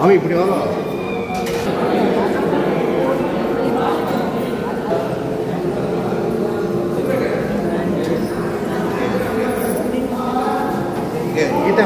அவன் இப்படி வாங்க. kita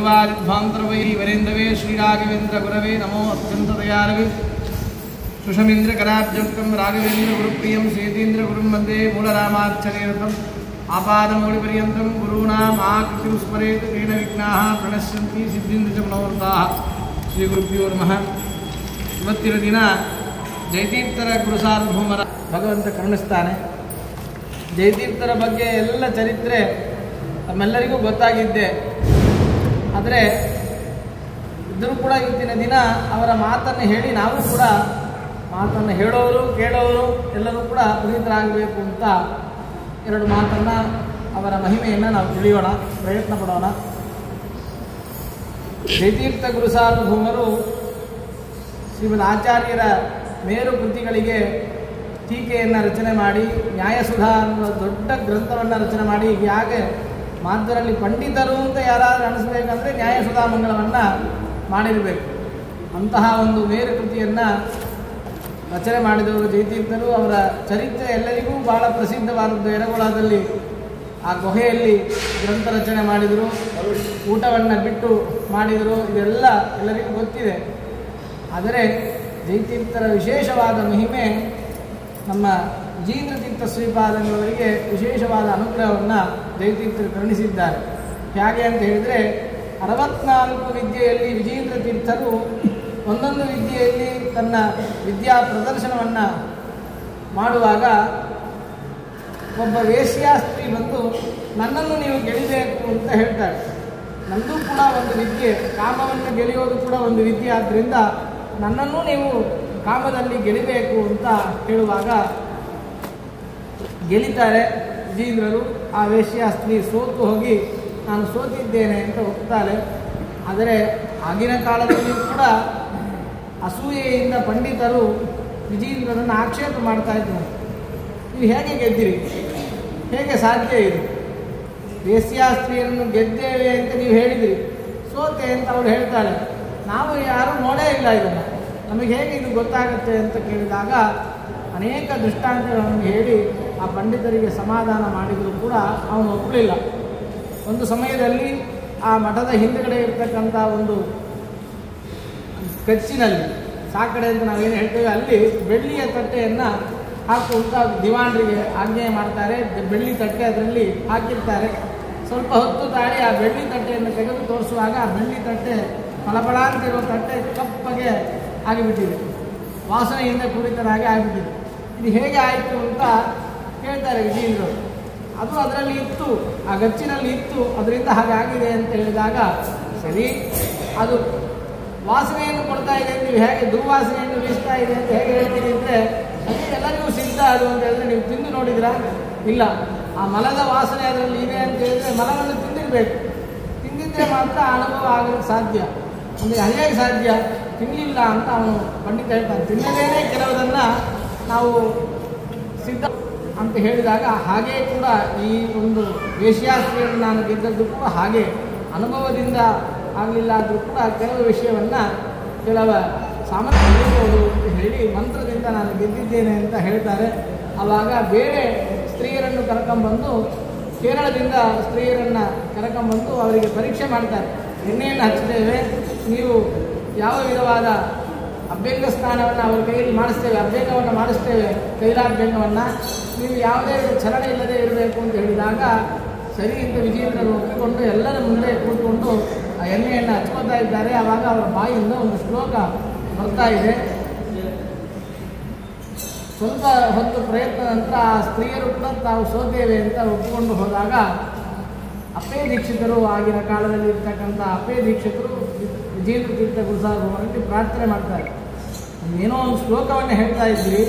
सर्वादिध्वान्तरवै वरेन्द्रवे श्रीराघवेन्द्र गुरवे नमो अत्यन्तदयालवे सुषमीन्द्रकराब्जक्तं राघवेन्द्रगुरुप्रियं सेतीन्द्रगुरुं वन्दे मूलरामार्चनेरतम् आपादमौलिपर्यन्तं गुरूणाम् आकृतिं स्मरेत् तेन विघ्नाः प्रणश्यन्ति सिद्धिं च मनोरथाः ಶ್ರೀಗುರುಭ್ಯೋ ನಮಃ. ಇವತ್ತಿನ ದಿನ ಜಯತೀರ್ಥರ ಗುರುಸಾರ್ವಭೌಮರ ಭಗವಂತ ಕರುಣಿಸ್ತಾನೆ. ಜಯತೀರ್ಥರ ಬಗ್ಗೆ ಎಲ್ಲ ಚರಿತ್ರೆ ನಮ್ಮೆಲ್ಲರಿಗೂ ಗೊತ್ತಾಗಿದ್ದೆ. ಆದರೆ ಇದ್ದರೂ ಕೂಡ ಇವತ್ತಿನ ದಿನ ಅವರ ಮಾತನ್ನು ಹೇಳಿ ನಾವು ಕೂಡ ಮಾತನ್ನು ಹೇಳೋರು ಕೇಳೋರು ಎಲ್ಲರೂ ಕೂಡ ಪುನೀತರಾಗಬೇಕು ಅಂತ ಎರಡು ಮಾತನ್ನು ಅವರ ಮಹಿಮೆಯನ್ನು ನಾವು ತಿಳಿಯೋಣ, ಪ್ರಯತ್ನ ಪಡೋಣ. ಜಯತೀರ್ಥ ಗುರುಸಾರ್ವಭೌಮರು ಶ್ರೀಮದ್ ಆಚಾರ್ಯರ ಮೇರು ಕೃತಿಗಳಿಗೆ ಟೀಕೆಯನ್ನು ರಚನೆ ಮಾಡಿ ನ್ಯಾಯಸುಧಾ ಅನ್ನುವ ದೊಡ್ಡ ಗ್ರಂಥವನ್ನು ರಚನೆ ಮಾಡಿ, ಹೇಗೆ ಮಾಧ್ಯಮದಲ್ಲಿ ಪಂಡಿತರು ಅಂತ ಯಾರಾದರೂ ಅನಿಸ್ಬೇಕಂದ್ರೆ ನ್ಯಾಯಸುಧಾ ಮಂಗಳವನ್ನು ಮಾಡಿರಬೇಕು. ಅಂತಹ ಒಂದು ಮೇರು ಕೃತಿಯನ್ನು ರಚನೆ ಮಾಡಿದವರು ಜಯತೀರ್ಥರು. ಅವರ ಚರಿತ್ರೆ ಎಲ್ಲರಿಗೂ ಬಹಳ ಪ್ರಸಿದ್ಧವಾದದ್ದು. ಯರಗೋಳದಲ್ಲಿ ಆ ಗುಹೆಯಲ್ಲಿ ಗ್ರಂಥ ರಚನೆ ಮಾಡಿದರು, ಊಟವನ್ನು ಬಿಟ್ಟು ಮಾಡಿದರು, ಇದೆಲ್ಲ ಎಲ್ಲರಿಗೂ ಗೊತ್ತಿದೆ. ಆದರೆ ಜಯತೀರ್ಥರ ವಿಶೇಷವಾದ ಮಹಿಮೆ ನಮ್ಮ ವಿಜೇಂದ್ರ ತೀರ್ಥ ಶ್ರೀಪಾದಂಗಳವರಿಗೆ ವಿಶೇಷವಾದ ಅನುಗ್ರಹವನ್ನು ಜಯತೀರ್ಥರು ಕರುಣಿಸಿದ್ದಾರೆ. ಹೇಗೆ ಅಂತ ಹೇಳಿದರೆ 64 ವಿದ್ಯೆಯಲ್ಲಿ ವಿಜೇಂದ್ರ ತೀರ್ಥರು ಒಂದೊಂದು ವಿದ್ಯೆಯಲ್ಲಿ ತನ್ನ ವಿದ್ಯಾ ಪ್ರದರ್ಶನವನ್ನು ಮಾಡುವಾಗ ಒಬ್ಬ ವೇಶ್ಯಾಸ್ತ್ರೀ ಬಂದು ನನ್ನನ್ನು ನೀವು ಗೆಲ್ಲಬೇಕು ಅಂತ ಹೇಳ್ತಾಳೆ. ನನ್ನದು ಕೂಡ ಒಂದು ವಿದ್ಯೆ, ಕಾಮವನ್ನು ಗೆಳೆಯೋದು ಕೂಡ ಒಂದು ವಿದ್ಯೆ, ಆದ್ದರಿಂದ ನನ್ನನ್ನು ನೀವು ಕಾಮದಲ್ಲಿ ಗೆಲ್ಲಬೇಕು ಅಂತ ಹೇಳುವಾಗ ಗೆಲ್ಲಿತಾರೆ ವಿಜೇಂದ್ರರು. ಆ ವೇಶ್ಯಾಸ್ತ್ರೀ ಸೋತು ಹೋಗಿ ನಾನು ಸೋತಿದ್ದೇನೆ ಅಂತ ಒಪ್ತಾಳೆ. ಆದರೆ ಆಗಿನ ಕಾಲದಲ್ಲಿ ಕೂಡ ಅಸೂಯೆಯಿಂದ ಪಂಡಿತರು ವಿಜೇಂದ್ರರನ್ನು ಆಕ್ಷೇಪ ಮಾಡ್ತಾ ಇದ್ರು. ನೀವು ಹೇಗೆ ಗೆದ್ದಿರಿ, ಹೇಗೆ ಸಾಧ್ಯ ಇದು? ವೇಶ್ಯಾಸ್ತ್ರೀಯನ್ನು ಗೆದ್ದೇವೆ ಅಂತ ನೀವು ಹೇಳಿದಿರಿ, ಸೋತೆ ಅಂತ ಅವ್ರು ಹೇಳ್ತಾಳೆ. ನಾವು ಯಾರೂ ನೋಡೇ ಇಲ್ಲ ಇದನ್ನು, ನಮಗೆ ಹೇಗೆ ಇದು ಗೊತ್ತಾಗುತ್ತೆ ಅಂತ ಕೇಳಿದಾಗ ಅನೇಕ ದೃಷ್ಟಾಂತಗಳನ್ನು ಹೇಳಿ ಆ ಪಂಡಿತರಿಗೆ ಸಮಾಧಾನ ಮಾಡಿದರೂ ಕೂಡ ಅವನು ಒಪ್ಪಲಿಲ್ಲ. ಒಂದು ಸಮಯದಲ್ಲಿ ಆ ಮಠದ ಹಿಂದುಗಡೆ ಇರ್ತಕ್ಕಂಥ ಒಂದು ಕಚ್ಚಿನಲ್ಲಿ, ಸಾಕಡೆ ಅಂತ ನಾವೇನು ಹೇಳ್ತೇವೆ, ಅಲ್ಲಿ ಬೆಳ್ಳಿಯ ತಟ್ಟೆಯನ್ನು ಹಾಕುವಂಥ ದಿವಾಣರಿಗೆ ಆಜ್ಞೆ ಮಾಡ್ತಾರೆ. ಬೆಳ್ಳಿ ತಟ್ಟೆ ಅದರಲ್ಲಿ ಹಾಕಿರ್ತಾರೆ. ಸ್ವಲ್ಪ ಹೊತ್ತು ತಾಳಿ ಆ ಬೆಳ್ಳಿ ತಟ್ಟೆಯನ್ನು ತೆಗೆದು ತೋರಿಸುವಾಗ ಆ ಬೆಳ್ಳಿ ತಟ್ಟೆ ಫಲಫಲ ಅಂತಿರೋ ತಟ್ಟೆ ಕಪ್ಪಗೆ ಆಗಿಬಿಟ್ಟಿದೆ, ವಾಸನೆಯಿಂದ ಕುರಿತರಾಗಿ ಆಗಿಬಿಟ್ಟಿದೆ. ಇದು ಹೇಗೆ ಆಯಿತು ಅಂತ ಹೇಳ್ತಾರೆ ವಿಜೇಂದ್ರರು. ಅದು ಅದರಲ್ಲಿ ಇತ್ತು, ಆ ಗಚ್ಚಿನಲ್ಲಿ ಇತ್ತು, ಅದರಿಂದ ಹಾಗಾಗಿದೆ ಅಂತ ಹೇಳಿದಾಗ, ಸರಿ ಅದು ವಾಸನೆಯನ್ನು ಕೊಡ್ತಾ ಇದೆ, ನೀವು ಹೇಗೆ ದುರ್ವಾಸನೆಯನ್ನು ಬೀಸ್ತಾ ಇದೆ ಅಂತ ಹೇಗೆ ಹೇಳ್ತೀರಿ ಅಂದರೆ, ಅದಕ್ಕೆಲ್ಲ ನೀವು ಸಿದ್ಧ ಅದು ಅಂತ ಹೇಳಿದ್ರೆ ನೀವು ತಿಂದು ನೋಡಿದ್ರಾ? ಇಲ್ಲ. ಆ ಮಲದ ವಾಸನೆ ಅದರಲ್ಲಿ ಇದೆ ಅಂತ ಹೇಳಿದ್ರೆ ಮಲವನ್ನು ತಿಂದಿರಬೇಕು, ತಿಂದಿದ್ರೆ ಮಾತ್ರ ಅನುಭವ ಆಗಲಿಕ್ಕೆ ಸಾಧ್ಯ. ಅಂದರೆ ಹೇಗೆ ಸಾಧ್ಯ? ತಿನ್ನಲಿಲ್ಲ ಅಂತ ಅವನು ಪಂಡಿತ ಹೇಳ್ತಾನೆ. ತಿನ್ನದೇನೆ ಕೆಲವುದನ್ನು ನಾವು ಸಿದ್ಧ ಅಂತ ಹೇಳಿದಾಗ, ಹಾಗೇ ಕೂಡ ಈ ಒಂದು ವೇಶ್ಯಾಸ್ತ್ರೀಯನ್ನು ನಾನು ಗೆದ್ದದ್ದು ಕೂಡ ಹಾಗೆ ಅನುಭವದಿಂದ ಆಗಲಿಲ್ಲ ಆದರೂ ಕೂಡ ಕೆಲವು ವಿಷಯವನ್ನು ಕೆಲವ ಸಾಮರ್ಥ್ಯ ಹೇಳ್ಬೋದು ಅಂತ ಹೇಳಿ ಮಂತ್ರದಿಂದ ನಾನು ಗೆದ್ದಿದ್ದೇನೆ ಅಂತ ಹೇಳ್ತಾರೆ. ಆವಾಗ ಬೇರೆ ಸ್ತ್ರೀಯರನ್ನು ಕರ್ಕೊಂಬಂದು, ಕೇರಳದಿಂದ ಸ್ತ್ರೀಯರನ್ನು ಕರ್ಕೊಂಬಂದು ಅವರಿಗೆ ಪರೀಕ್ಷೆ ಮಾಡ್ತಾರೆ. ಎಣ್ಣೆಯನ್ನು ಹಚ್ಚುತ್ತೇವೆ, ನೀವು ಯಾವ ವಿಧವಾದ ಅಭ್ಯಂಗ ಸ್ನಾನವನ್ನು ಅವರ ಕೈಯಲ್ಲಿ ಮಾಡಿಸ್ತೇವೆ, ಅಭ್ಯಂಗವನ್ನು ಮಾಡಿಸ್ತೇವೆ, ಕೈಲಾಭ್ಯಂಗವನ್ನು, ನೀವು ಯಾವುದೇ ಚಲನೆ ಇಲ್ಲದೆ ಇರಬೇಕು ಅಂತ ಹೇಳಿದಾಗ ಸರಿ ಅಂತ ವಿಜೇಂದ್ರರು ಒಪ್ಪಿಕೊಂಡು ಎಲ್ಲರ ಮುಂದೆ ಕೂತ್ಕೊಂಡು ಆ ಎಣ್ಣೆಯನ್ನು ಹಚ್ಕೋತಾ ಇದ್ದಾರೆ. ಆವಾಗ ಅವರ ಬಾಯಿಂದ ಒಂದು ಶ್ಲೋಕ ಬರ್ತಾ ಇದೆ. ಸ್ವಲ್ಪ ಹೊತ್ತು ಪ್ರಯತ್ನ ನಂತರ ಆ ಸ್ತ್ರೀಯರು ಕೂಡ ತಾವು ಸೋತೇವೆ ಅಂತ ಒಪ್ಪಿಕೊಂಡು ಹೋದಾಗ ಅಪ್ಪೇ ದೀಕ್ಷಿತರು, ಆಗಿನ ಕಾಲದಲ್ಲಿ ಇರ್ತಕ್ಕಂಥ ಅಪ್ಪೇ ದೀಕ್ಷಿತರು ವಿಜೇಂದ್ರ ತೀರ್ಥ ಗುರುಸಾರ್ವಭೌಮರಿಗೆ ಪ್ರಾರ್ಥನೆ ಮಾಡ್ತಾರೆ. ಏನೋ ಒಂದು ಶ್ಲೋಕವನ್ನು ಹೇಳ್ತಾ ಇದ್ರಿ,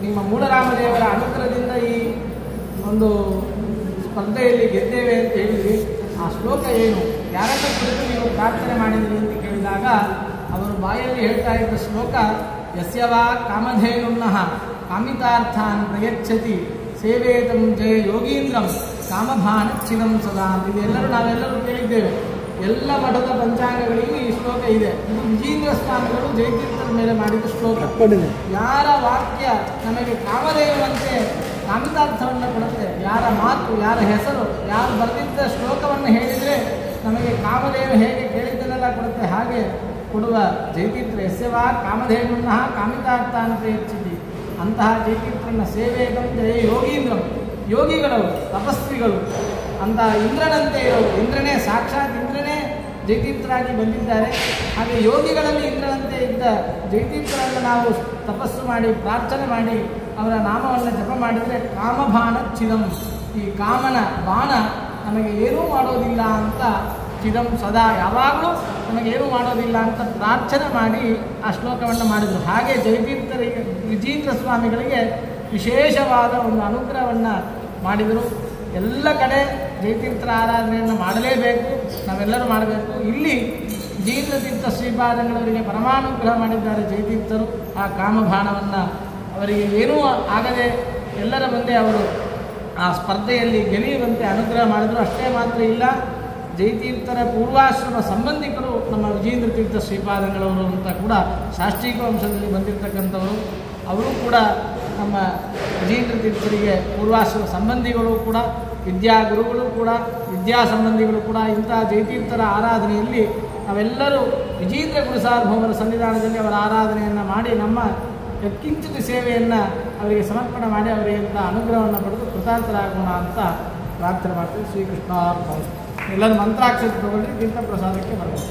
ನಿಮ್ಮ ಮೂಲರಾಮದೇವರ ಅನುಗ್ರಹದಿಂದ ಈ ಒಂದು ಸ್ಪರ್ಧೆಯಲ್ಲಿ ಗೆದ್ದೇವೆ ಅಂತ ಹೇಳಿದ್ರಿ, ಆ ಶ್ಲೋಕ ಏನು, ಯಾರನ್ನ ಕುರಿತು ನೀವು ಪ್ರಾರ್ಥನೆ ಮಾಡಿದ್ರಿ ಅಂತ ಕೇಳಿದಾಗ ಅವರು ಬಾಯಲ್ಲಿ ಹೇಳ್ತಾ ಇದ್ದ ಶ್ಲೋಕ, ಯಸ್ಯವಾ ಕಾಮಧೇನುನ್ನಃ ಕಾಮಿತಾರ್ಥಾನ್ ಪ್ರಯಚ್ಛತಿ ಸೇವೇತಂ ಜಯ ಯೋಗೀಂದ್ರಂ ಕಾಮಭಾನಚ್ಛಿದಂ ಸದಾ. ಇದೆಲ್ಲರೂ ನಾವೆಲ್ಲರೂ ಕೇಳಿದ್ದೇವೆ. ಎಲ್ಲ ಮಠದ ಪಂಚಾಂಗಗಳಿಗೂ ಈ ಶ್ಲೋಕ ಇದೆ. ಇದು ವಿಜೇಂದ್ರ ಸ್ವಾಮಿಗಳು ಜಯತೀರ್ಥರ ಮೇಲೆ ಮಾಡಿದ ಶ್ಲೋಕ. ಯಾರ ವಾಕ್ಯ ನಮಗೆ ಕಾಮಧೇನುವಂತೆ ಕಾಮಿತಾರ್ಥವನ್ನು ಕೊಡುತ್ತೆ, ಯಾರ ಮಾತು, ಯಾರ ಹೆಸರು, ಯಾರು ಬರೆದಿದ್ದ ಶ್ಲೋಕವನ್ನು ಹೇಳಿದರೆ ನಮಗೆ ಕಾಮಧೇನು ಹೇಗೆ ಕೇಳಿದ್ದನ್ನೆಲ್ಲ ಕೊಡುತ್ತೆ ಹಾಗೆ ಕೊಡುವ ಜಯತೀರ್ಥ ಯಸ್ಯವಾ ಕಾಮಧೇನುನ್ನ ಕಾಮಿತಾರ್ಥ ಅಂತ ಹೆಚ್ಚಿದೆ. ಅಂತಹ ಜಯತೀರ್ಥರನ್ನ ಸೇವೆಗಂ ಜಯ ಯೋಗೀಂದ್ರಂ, ಯೋಗಿಗಳವರು ತಪಸ್ವಿಗಳು ಅಂತ ಇಂದ್ರನಂತೆ ಇರೋರು. ಇಂದ್ರನೇ ಸಾಕ್ಷಾತ್ ಇಂದ್ರನೇ ಜಯತೀರ್ಥರಾಗಿ ಬಂದಿದ್ದಾರೆ. ಹಾಗೆ ಯೋಗಿಗಳಲ್ಲಿ ಇಂದ್ರನಂತೆ ಇದ್ದ ಜಯತೀರ್ಥರನ್ನು ನಾವು ತಪಸ್ಸು ಮಾಡಿ ಪ್ರಾರ್ಥನೆ ಮಾಡಿ ಅವರ ನಾಮವನ್ನು ಜಪ ಮಾಡಿದರೆ ಕಾಮಬಾಣ ಚಿದಂ, ಈ ಕಾಮನ ಬಾಣ ನಮಗೆ ಏನೂ ಮಾಡೋದಿಲ್ಲ ಅಂತ, ಚಿದಂ ಸದಾ ಯಾವಾಗಲೂ ನಮಗೇನೂ ಮಾಡೋದಿಲ್ಲ ಅಂತ ಪ್ರಾರ್ಥನೆ ಮಾಡಿ ಆ ಶ್ಲೋಕವನ್ನು ಮಾಡಿದರು. ಹಾಗೆ ಜಯತೀರ್ಥರಿಗೆ ವಿಜೇಂದ್ರ ಸ್ವಾಮಿಗಳಿಗೆ ವಿಶೇಷವಾದ ಒಂದು ಅನುಗ್ರಹವನ್ನು ಮಾಡಿದರು. ಎಲ್ಲ ಕಡೆ ಜಯತೀರ್ಥರ ಆರಾಧನೆಯನ್ನು ಮಾಡಲೇಬೇಕು, ನಾವೆಲ್ಲರೂ ಮಾಡಬೇಕು. ಇಲ್ಲಿ ವಿಜೇಂದ್ರ ತೀರ್ಥ ಶ್ರೀಪಾದಂಗಳವರಿಗೆ ಪರಮಾನುಗ್ರಹ ಮಾಡಿದ್ದಾರೆ ಜಯತೀರ್ಥರು. ಆ ಕಾಮಬಾಣವನ್ನು ಅವರಿಗೆ ಏನೂ ಆಗದೆ ಎಲ್ಲರ ಮುಂದೆ ಅವರು ಆ ಸ್ಪರ್ಧೆಯಲ್ಲಿ ಗೆಳೆಯುವಂತೆ ಅನುಗ್ರಹ ಮಾಡಿದರು. ಅಷ್ಟೇ ಮಾತ್ರ ಇಲ್ಲ, ಜಯತೀರ್ಥರ ಪೂರ್ವಾಶ್ರಮ ಸಂಬಂಧಿಕರು ನಮ್ಮ ವಿಜೇಂದ್ರ ತೀರ್ಥ ಶ್ರೀಪಾದಂಗಳವರು ಅಂತ ಕೂಡ ಶಾಸ್ತ್ರೀಕ ವಂಶದಲ್ಲಿ ಬಂದಿರತಕ್ಕಂಥವರು. ಅವರು ಕೂಡ ನಮ್ಮ ವಿಜೇಂದ್ರ ತೀರ್ಥರಿಗೆ ಪೂರ್ವಾಶ್ರಮ ಸಂಬಂಧಿಗಳು ಕೂಡ, ವಿದ್ಯಾಗುರುಗಳು ಕೂಡ, ವಿದ್ಯಾ ಸಂಬಂಧಿಗಳು ಕೂಡ. ಇಂತಹ ಜಯತೀರ್ಥರ ಆರಾಧನೆಯಲ್ಲಿ ನಾವೆಲ್ಲರೂ ವಿಜೇಂದ್ರ ಗುರುಸಾರ್ವಭೌಮರ ಸನ್ನಿಧಾನದಲ್ಲಿ ಅವರ ಆರಾಧನೆಯನ್ನು ಮಾಡಿ ನಮ್ಮ ಯತ್ಕಿಂಚಿತ ಸೇವೆಯನ್ನು ಅವರಿಗೆ ಸಮರ್ಪಣೆ ಮಾಡಿ ಅವರಿಗೆ ಅಂತ ಅನುಗ್ರಹವನ್ನು ಪಡೆದು ಕೃತಾರ್ಥರಾಗೋಣ ಅಂತ ಪ್ರಾರ್ಥನೆ ಮಾಡ್ತೀವಿ. ಶ್ರೀಕೃಷ್ಣ ಎಲ್ಲರೂ ಮಂತ್ರಾಕ್ಷತೆ ತಗೊಂಡು ತೀರ್ಥ ಪ್ರಸಾದಕ್ಕೆ ಬರಬೇಕು.